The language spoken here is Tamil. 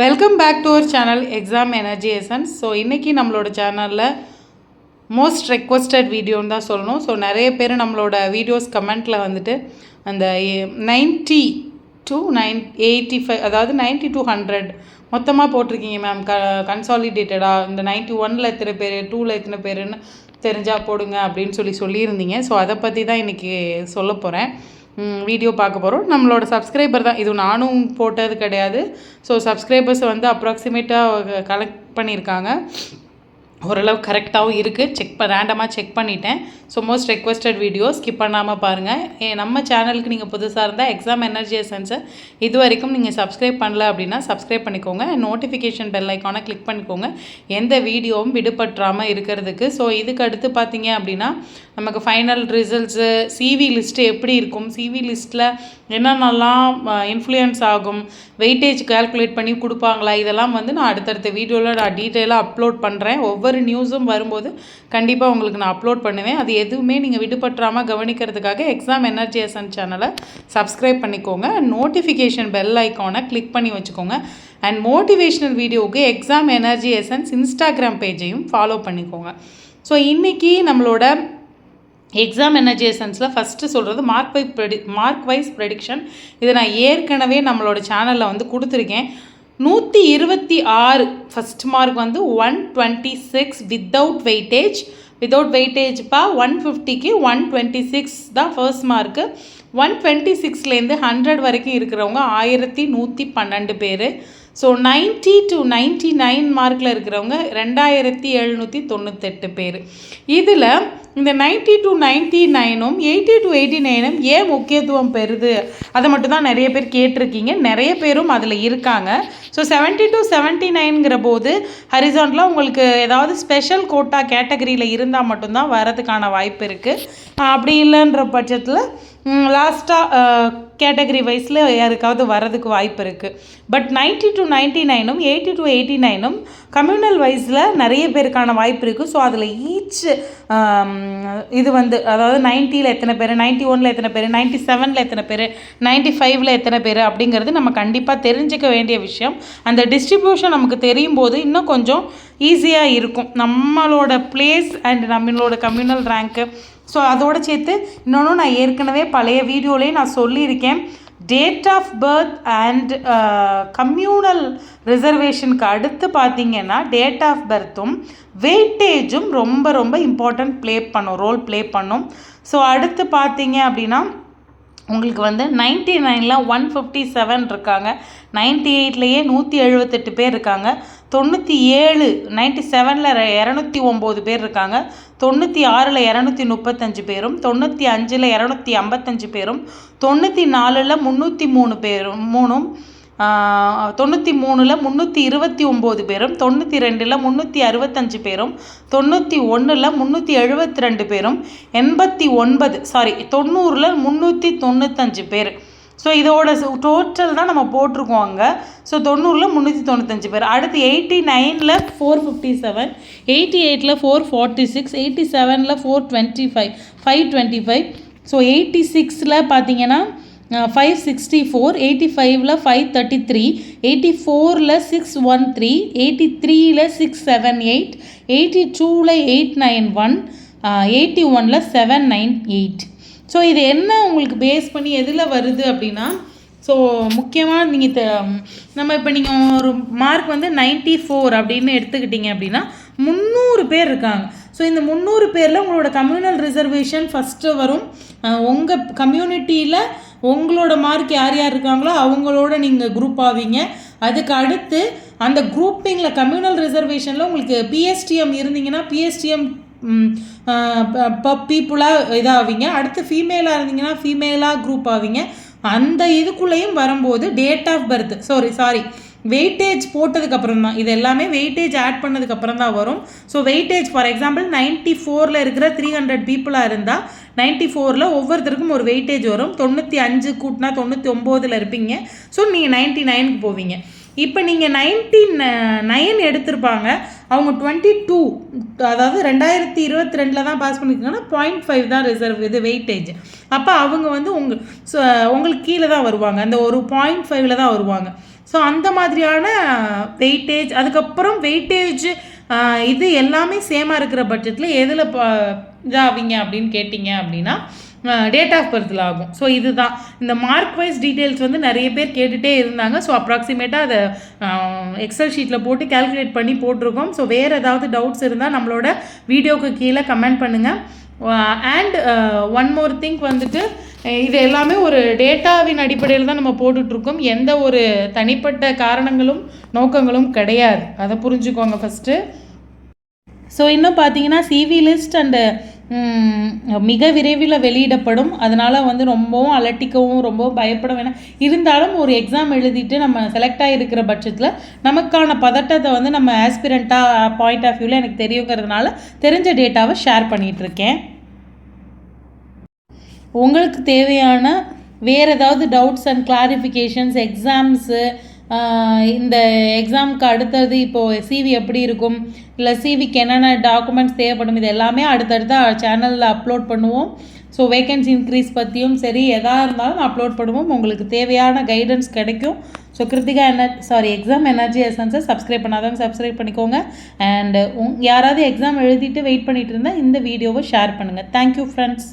Welcome back to our channel exam energy essence. So இன்றைக்கி நம்மளோட சேனலில் மோஸ்ட் ரெக்வஸ்டட் வீடியோன்னு தான் சொல்லணும். ஸோ நிறைய பேர் நம்மளோட வீடியோஸ் கமெண்ட்டில் வந்துட்டு அந்த 90 to 85, அதாவது 90 to 100 மொத்தமாக போட்டிருக்கீங்க மேம். கன்சாலிடேட்டடாக இந்த 91ல் எத்தனை பேர், 2ல் எத்தனை பேருன்னு தெரிஞ்சால் போடுங்க அப்படின்னு சொல்லியிருந்தீங்க. ஸோ அதை பற்றி தான் இன்றைக்கி சொல்ல போகிறேன். வீடியோ பார்க்க போகிறோம். நம்மளோட சப்ஸ்கிரைபர் தான் இது, நானும் போட்டது கிடையாது. ஸோ சப்ஸ்கிரைபர்ஸ் வந்து அப்ராக்சிமேட்டாக கலெக்ட் பண்ணியிருக்காங்க. ஓரளவு கரெக்டாகவும் இருக்குது. ரேண்டமாக செக் பண்ணிட்டேன். So most requested video skip பண்ணாமல் பாருங்கள். நம்ம சேனலுக்கு நீங்கள் புதுசாக இருந்தால் எக்ஸாம் எனர்ஜி எசன்ஸை இது வரைக்கும் நீங்கள் சப்ஸ்கிரைப் பண்ணல அப்படின்னா சப்ஸ்கிரைப் பண்ணிக்கோங்க. நோட்டிஃபிகேஷன் பெல் ஐக்கானை கிளிக் பண்ணிக்கோங்க, எந்த வீடியோவும் விடுபட்டுறாமல் இருக்கிறதுக்கு. ஸோ இதுக்கு அடுத்து பார்த்தீங்க அப்படின்னா நமக்கு ஃபைனல் ரிசல்ட்ஸு, சிவி லிஸ்ட்டு எப்படி இருக்கும், சிவி லிஸ்ட்டில் என்னென்னலாம் இன்ஃப்ளூயன்ஸ் ஆகும், வெயிட்டேஜ் கால்குலேட் பண்ணி கொடுப்பாங்களா, இதெல்லாம் வந்து நான் அடுத்தடுத்த வீடியோவில் நான் டீட்டெயிலாக அப்லோட் பண்ணுறேன். ஒவ்வொரு நியூஸும் வரும்போது கண்டிப்பாக உங்களுக்கு நான் அப்லோட் பண்ணுவேன். அது எதுவுமே நீங்கள் விடுபட்டுறாமல் கவனிக்கிறதுக்காக எக்ஸாம் எனர்ஜி எசன்ஸ் சேனலை சப்ஸ்கிரைப் பண்ணிக்கோங்க. நோட்டிஃபிகேஷன் பெல் ஐக்கானை கிளிக் பண்ணி வச்சுக்கோங்க. அண்ட் மோட்டிவேஷ்னல் வீடியோவுக்கு எக்ஸாம் எனர்ஜி எசன்ஸ் இன்ஸ்டாகிராம் பேஜையும் ஃபாலோ பண்ணிக்கோங்க. ஸோ இன்றைக்கி நம்மளோட எக்ஸாம் எனர்ஜி எசன்ஸில் ஃபஸ்ட்டு சொல்கிறது மார்க் வைஸ் ப்ரெடிக்ஷன். இதை நான் ஏற்கனவே நம்மளோட சேனலில் வந்து கொடுத்துருக்கேன். 126 ஃபஸ்ட் மார்க் வந்து 126 வித்தவுட் வெயிட்டேஜ்ப்பா. 150க்கு 126 தான் ஃபர்ஸ்ட் மார்க்கு. 126லேருந்து 100 வரைக்கும் இருக்கிறவங்க 1112 பேர். ஸோ 90 to 99 மார்க்கில் இருக்கிறவங்க 2798 பேர். இதில் இந்த 90 to 99ம் 80 to 89ம் ஏன் முக்கியத்துவம் பெறுது, அதை மட்டும்தான் நிறைய பேர் கேட்டிருக்கீங்க. நிறைய பேரும் அதில் இருக்காங்க. ஸோ 70 to 79ங்கிற போது ஹரிசான்டலாக உங்களுக்கு ஏதாவது ஸ்பெஷல் கோட்டா கேட்டகரியில் இருந்தால் மட்டும்தான் வரதுக்கான வாய்ப்பு இருக்குது. அப்படி இல்லைன்ற பட்சத்தில் லாஸ்ட்டாக கேட்டகரி வைஸில் யாருக்காவது வர்றதுக்கு வாய்ப்பு இருக்குது. பட் 90 to 99ம் 80 to 89ம் கம்யூனல் வைஸில் நிறைய பேருக்கான வாய்ப்பு இருக்குது. ஸோ அதில் ஈச் இது வந்து அதாவது 90ல் எத்தனை பேர், 91ல் எத்தனை பேர், 97ல் எத்தனை பேர், 95ல் எத்தனை பேர் அப்படிங்கிறது நம்ம கண்டிப்பாக தெரிஞ்சிக்க வேண்டிய விஷயம். அந்த டிஸ்ட்ரிபியூஷன் நமக்கு தெரியும் போது இன்னும் கொஞ்சம் ஈஸியாக இருக்கும் நம்மளோட பிளேஸ் அண்ட் நம்மளோட கம்யூனல் ரேங்க்கு. ஸோ அதோடு சேர்த்து இன்னொன்று நான் ஏற்கனவே பழைய வீடியோலேயே நான் சொல்லியிருக்கேன். Date of birth and communal ரிசர்வேஷனுக்கு அடுத்து பார்த்தீங்கன்னா டேட் ஆஃப் பர்த்தும் வெயிட்டேஜும் ரொம்ப ரொம்ப இம்பார்ட்டன்ட் ரோல் ப்ளே பண்ணும். ஸோ அடுத்து பார்த்தீங்க அப்படின்னா உங்களுக்கு வந்து 99ல் 157 இருக்காங்க, 98லேயே 178 பேர் இருக்காங்க, 97 97ல் 209 பேர் இருக்காங்க, 96ல் 235 பேரும், 95ல் 255 பேரும், 94ல் 303 பேரும், 93ல் 329 பேரும், 92ல் 365 பேரும், 91ல் 372 பேரும், 90ல் 395 பேர். ஸோ இதோட டோட்டல் தான் நம்ம போட்டிருக்கோம் அங்கே. ஸோ 90ல் 395 பேர். அடுத்து 89ல் 457, 88ல் 446, 87ல் 525. ஸோ 86ல் பார்த்தீங்கன்னா 564, 85ல் 533, 84ல் 613, 83ல் 678, 82ல் 891, 81ல் 798. ஸோ இது என்ன உங்களுக்கு பேஸ் பண்ணி எதில் வருது அப்படின்னா, ஸோ முக்கியமாக நீங்கள் ஒரு மார்க் வந்து 94 அப்படின்னு எடுத்துக்கிட்டிங்க அப்படின்னா 300 பேர் இருக்காங்க. ஸோ இந்த 300 பேரில் உங்களோட கம்யூனல் ரிசர்வேஷன் ஃபஸ்ட்டு வரும். உங்கள் கம்யூனிட்டியில் உங்களோட மார்க் யார் யார் இருக்காங்களோ அவங்களோட நீங்கள் குரூப் ஆவீங்க. அதுக்கு அடுத்து அந்த குரூப்பிங்கில் கம்யூனல் ரிசர்வேஷனில் உங்களுக்கு பிஎஸ்டிஎம் இருந்தீங்கன்னா பிஎஸ்டிஎம் பீப்புளாக இதாவீங்க. அடுத்து ஃபீமேலாக இருந்தீங்கன்னா ஃபீமேலாக குரூப் ஆவீங்க. அந்த இதுக்குள்ளேயும் வரும்போது date of birth sorry weightage போட்டதுக்கப்புறம் தான், இது எல்லாமே வெயிட்டேஜ் ஆட் பண்ணதுக்கப்புறம் தான் வரும். ஸோ வெயிட்டேஜ் ஃபார் எக்ஸாம்பிள் 94ல் இருக்கிற 300 பீப்புளாக இருந்தால் 94ல் ஒவ்வொருத்தருக்கும் ஒரு வெயிட்டேஜ் வரும். 95 கூட்டினா 99ல் இருப்பீங்க. ஸோ நீங்கள் 99க்கு போவீங்க. இப்போ நீங்கள் 99 எடுத்திருப்பாங்க, அவங்க 22, அதாவது 2022 தான் பாஸ் பண்ணியிருக்காங்கன்னா 0.5 தான் ரிசர்வ் வெயிட்டேஜ். அப்போ அவங்க வந்து உங்களுக்கு கீழே தான் வருவாங்க, அந்த ஒரு 0.5ல் தான் வருவாங்க. ஸோ ஸோ அந்த மாதிரியான வெயிட்டேஜ், அதுக்கப்புறம் வெயிட்டேஜ் இது எல்லாமே சேமாக இருக்கிற பட்சத்தில் எதில் இதாவீங்க அப்படின்னு கேட்டிங்க அப்படின்னா டேட் ஆஃப் பர்த்தில் ஆகும். ஸோ இதுதான் இந்த மார்க் வைஸ் டீட்டெயில்ஸ் வந்து நிறைய பேர் கேட்டுகிட்டே இருந்தாங்க. ஸோ அப்ராக்சிமேட்டாக அதை எக்ஸல் ஷீட்டில் போட்டு கேல்குலேட் பண்ணி போட்டிருக்கோம். ஸோ வேறு ஏதாவது டவுட்ஸ் இருந்தால் நம்மளோட வீடியோவுக்கு கீழே கமெண்ட் பண்ணுங்கள். அண்ட் ஒன் மோர் திங் வந்துட்டு, இது எல்லாமே ஒரு டேட்டாவின் அடிப்படையில் தான் நம்ம போட்டுட்ருக்கோம். எந்த ஒரு தனிப்பட்ட காரணங்களும் நோக்கங்களும் கிடையாது, அதை புரிஞ்சுக்கோங்க ஃபஸ்ட்டு. ஸோ இன்னும் பார்த்தீங்கன்னா சிவி லிஸ்ட் அண்டு மிக விரைவில் வெளியிடப்படும். அதனால் வந்து ரொம்பவும் அலட்டிக்கவும் ரொம்பவும் பயப்பட வேணாம். இருந்தாலும் ஒரு எக்ஸாம் எழுதிட்டு நம்ம செலக்ட் ஆகிருக்கிற பட்சத்தில் நமக்கான பதட்டத்தை வந்து நம்ம ஆஸ்பிரண்ட்டாக பாயிண்ட் ஆஃப் வியூவில் எனக்கு தெரியுங்கிறதுனால தெரிஞ்ச டேட்டாவை ஷேர் பண்ணிகிட்ருக்கேன். உங்களுக்கு தேவையான வேறு ஏதாவது டவுட்ஸ் அண்ட் கிளாரிஃபிகேஷன்ஸ், எக்ஸாம்ஸு, இந்த எக்ஸாமுக்கு அடுத்தது இப்போது சிவி எப்படி இருக்கும், இல்லை சிவிக்கு என்னென்ன டாக்குமெண்ட்ஸ் தேவைப்படும், இது எல்லாமே அடுத்தடுத்த சேனலில் அப்லோட் பண்ணுவோம். ஸோ வேகன்சி இன்க்ரீஸ் பற்றியும் சரி எதாக இருந்தாலும் அப்லோட் பண்ணுவோம். உங்களுக்கு தேவையான கைடன்ஸ் கிடைக்கும். ஸோ கிருத்திகா எக்ஸாம் எனர்ஜி எசன்ஸை சப்ஸ்கிரைப் பண்ணாதவங்க சப்ஸ்கிரைப் பண்ணிக்கோங்க. அண்டு யாராவது எக்ஸாம் எழுதிட்டு வெயிட் பண்ணிகிட்டு இருந்தால் இந்த வீடியோவை ஷேர் பண்ணுங்கள். Thank you friends.